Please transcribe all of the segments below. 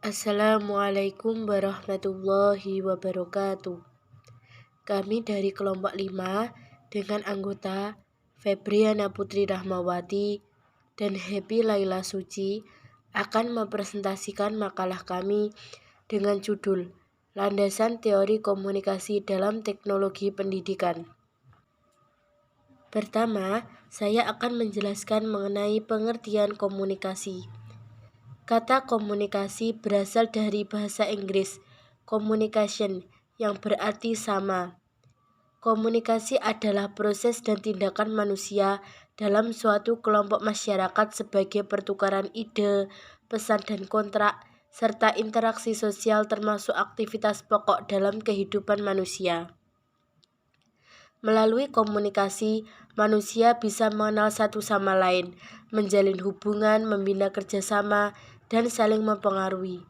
Assalamualaikum warahmatullahi wabarakatuh. Kami dari kelompok 5 dengan anggota Febriana Putri Rahmawati dan Happy Laila Suci akan mempresentasikan makalah kami dengan judul Landasan Teori Komunikasi dalam Teknologi Pendidikan. Pertama, saya akan menjelaskan mengenai pengertian komunikasi. Kata komunikasi berasal dari bahasa Inggris communication yang berarti sama. Komunikasi adalah proses dan tindakan manusia dalam suatu kelompok masyarakat sebagai pertukaran ide, pesan dan kontrak, serta interaksi sosial termasuk aktivitas pokok dalam kehidupan manusia. Melalui komunikasi, manusia bisa mengenal satu sama lain, menjalin hubungan, membina kerjasama, dan saling mempengaruhi.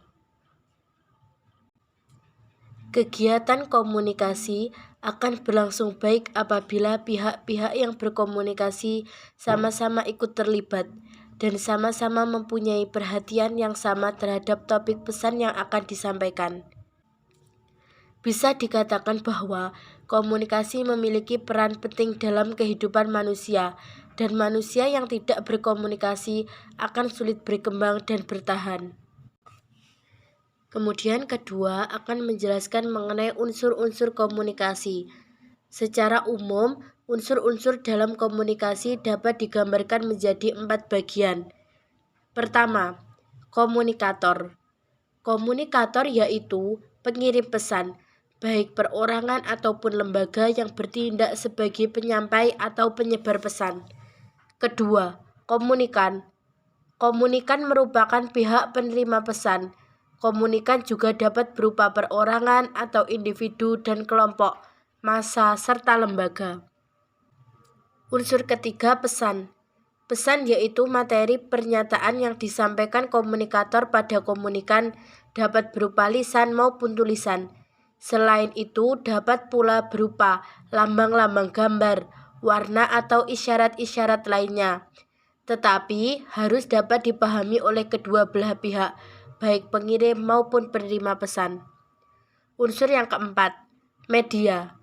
Kegiatan komunikasi akan berlangsung baik apabila pihak-pihak yang berkomunikasi sama-sama ikut terlibat dan sama-sama mempunyai perhatian yang sama terhadap topik pesan yang akan disampaikan. Bisa dikatakan bahwa komunikasi memiliki peran penting dalam kehidupan manusia, dan manusia yang tidak berkomunikasi akan sulit berkembang dan bertahan. Kemudian kedua akan menjelaskan mengenai unsur-unsur komunikasi. Secara umum, unsur-unsur dalam komunikasi dapat digambarkan menjadi 4 bagian. Pertama, komunikator. Komunikator yaitu pengirim pesan, baik perorangan ataupun lembaga yang bertindak sebagai penyampai atau penyebar pesan. Kedua, komunikan. Komunikan merupakan pihak penerima pesan. Komunikan juga dapat berupa perorangan atau individu dan kelompok, massa, serta lembaga. Unsur ketiga, pesan. Pesan yaitu materi pernyataan yang disampaikan komunikator pada komunikan, dapat berupa lisan maupun tulisan. Selain itu dapat pula berupa lambang-lambang gambar, warna atau isyarat-isyarat lainnya. Tetapi harus dapat dipahami oleh kedua belah pihak, baik pengirim maupun penerima pesan. Unsur yang keempat, media.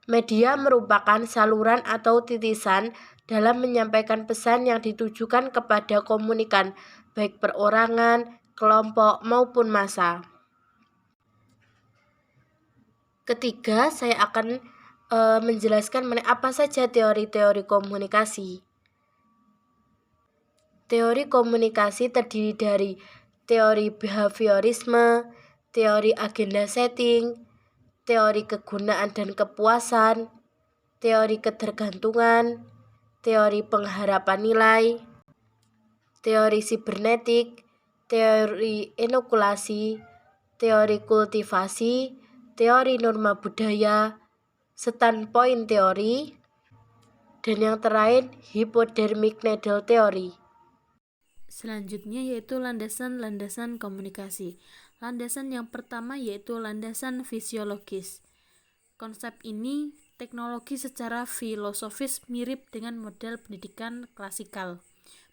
Media merupakan saluran atau titisan dalam menyampaikan pesan yang ditujukan kepada komunikan, baik perorangan, kelompok, maupun massa. Ketiga, saya akan menjelaskan mengenai apa saja teori-teori komunikasi. Teori komunikasi terdiri dari teori behaviorisme, teori agenda setting, teori kegunaan dan kepuasan, teori ketergantungan, teori pengharapan nilai, teori sibernetik, teori inokulasi, teori kultivasi, teori norma budaya, standpoint teori, dan yang terakhir hypodermic needle teori. Selanjutnya yaitu landasan-landasan komunikasi. Landasan yang pertama yaitu landasan fisiologis. Konsep ini teknologi secara filosofis mirip dengan model pendidikan klasikal,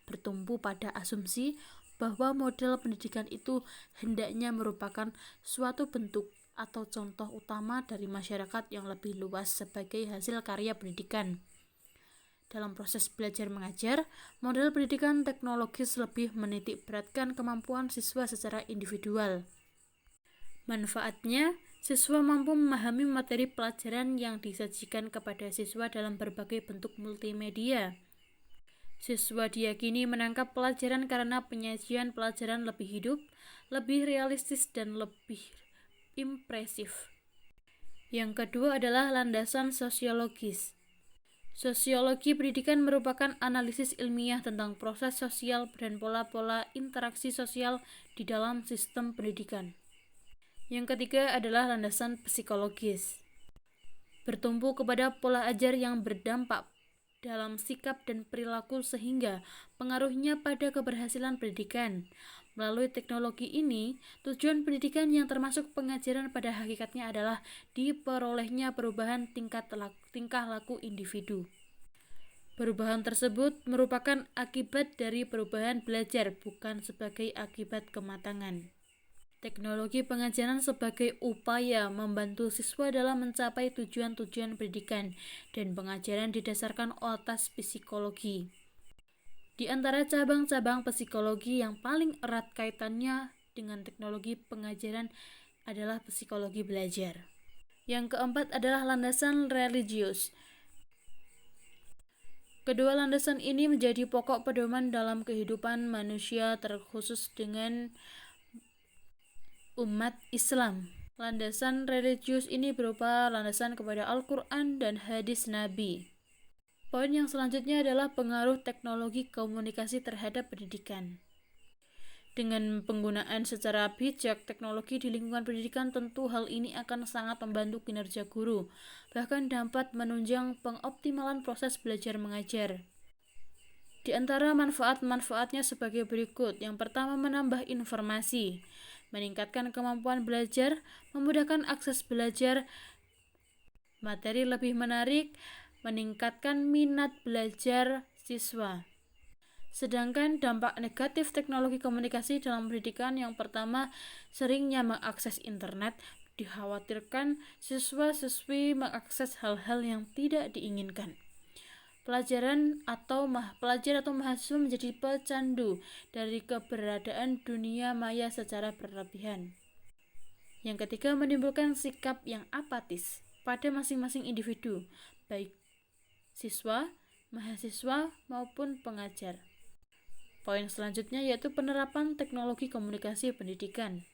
bertumpu pada asumsi bahwa model pendidikan itu hendaknya merupakan suatu bentuk atau contoh utama dari masyarakat yang lebih luas sebagai hasil karya pendidikan. Dalam proses belajar mengajar, model pendidikan teknologis lebih menitik beratkan kemampuan siswa secara individual. Manfaatnya, siswa mampu memahami materi pelajaran yang disajikan kepada siswa dalam berbagai bentuk multimedia. Siswa diyakini menangkap pelajaran karena penyajian pelajaran lebih hidup, lebih realistis, dan lebih impresif. Yang kedua adalah landasan sosiologis. Sosiologi pendidikan merupakan analisis ilmiah tentang proses sosial dan pola-pola interaksi sosial di dalam sistem pendidikan. Yang ketiga adalah landasan psikologis. Bertumpu kepada pola ajar yang berdampak dalam sikap dan perilaku sehingga pengaruhnya pada keberhasilan pendidikan. Melalui teknologi ini, tujuan pendidikan yang termasuk pengajaran pada hakikatnya adalah diperolehnya perubahan tingkah laku individu. Perubahan tersebut merupakan akibat dari perubahan belajar, bukan sebagai akibat kematangan. Teknologi pengajaran sebagai upaya membantu siswa dalam mencapai tujuan-tujuan pendidikan dan pengajaran didasarkan atas psikologi. Di antara cabang-cabang psikologi yang paling erat kaitannya dengan teknologi pengajaran adalah psikologi belajar. Yang keempat adalah landasan religius. Kedua landasan ini menjadi pokok pedoman dalam kehidupan manusia terkhusus dengan umat Islam. Landasan religius ini berupa landasan kepada Al-Quran dan hadis Nabi. Poin yang selanjutnya adalah pengaruh teknologi komunikasi terhadap pendidikan. Dengan penggunaan secara bijak teknologi di lingkungan pendidikan, tentu hal ini akan sangat membantu kinerja guru, bahkan dapat menunjang pengoptimalan proses belajar mengajar. Di antara manfaat-manfaatnya sebagai berikut. Yang pertama, menambah informasi, meningkatkan kemampuan belajar, memudahkan akses belajar, materi lebih menarik, meningkatkan minat belajar siswa. Sedangkan dampak negatif teknologi komunikasi dalam pendidikan, yang pertama, seringnya mengakses internet. Dikhawatirkan siswa-siswi mengakses hal-hal yang tidak diinginkan. Pelajar atau mahasiswa menjadi pecandu dari keberadaan dunia maya secara berlebihan. Yang ketiga, menimbulkan sikap yang apatis pada masing-masing individu, baik siswa, mahasiswa, maupun pengajar. Poin selanjutnya yaitu penerapan teknologi komunikasi pendidikan.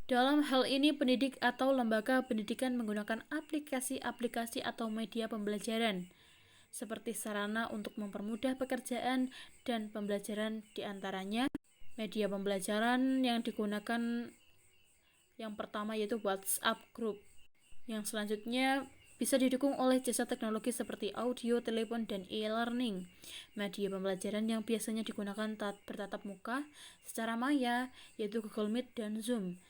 Dalam hal ini, pendidik atau lembaga pendidikan menggunakan aplikasi-aplikasi atau media pembelajaran seperti sarana untuk mempermudah pekerjaan dan pembelajaran. Di antaranya, media pembelajaran yang digunakan yang pertama yaitu WhatsApp Group. Yang selanjutnya bisa didukung oleh jasa teknologi seperti audio, telepon, dan e-learning. Media pembelajaran yang biasanya digunakan bertatap muka secara maya yaitu Google Meet dan Zoom.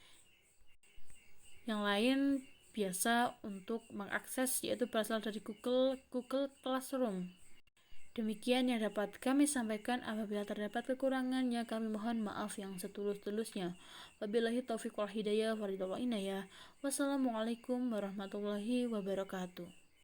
Yang lain biasa untuk mengakses yaitu berasal dari Google Classroom. Demikian yang dapat kami sampaikan. Apabila terdapat kekurangannya, kami mohon maaf yang setulus-tulusnya. Wabillahi taufiq wal hidayah, walhidayah. Wassalamualaikum warahmatullahi wabarakatuh.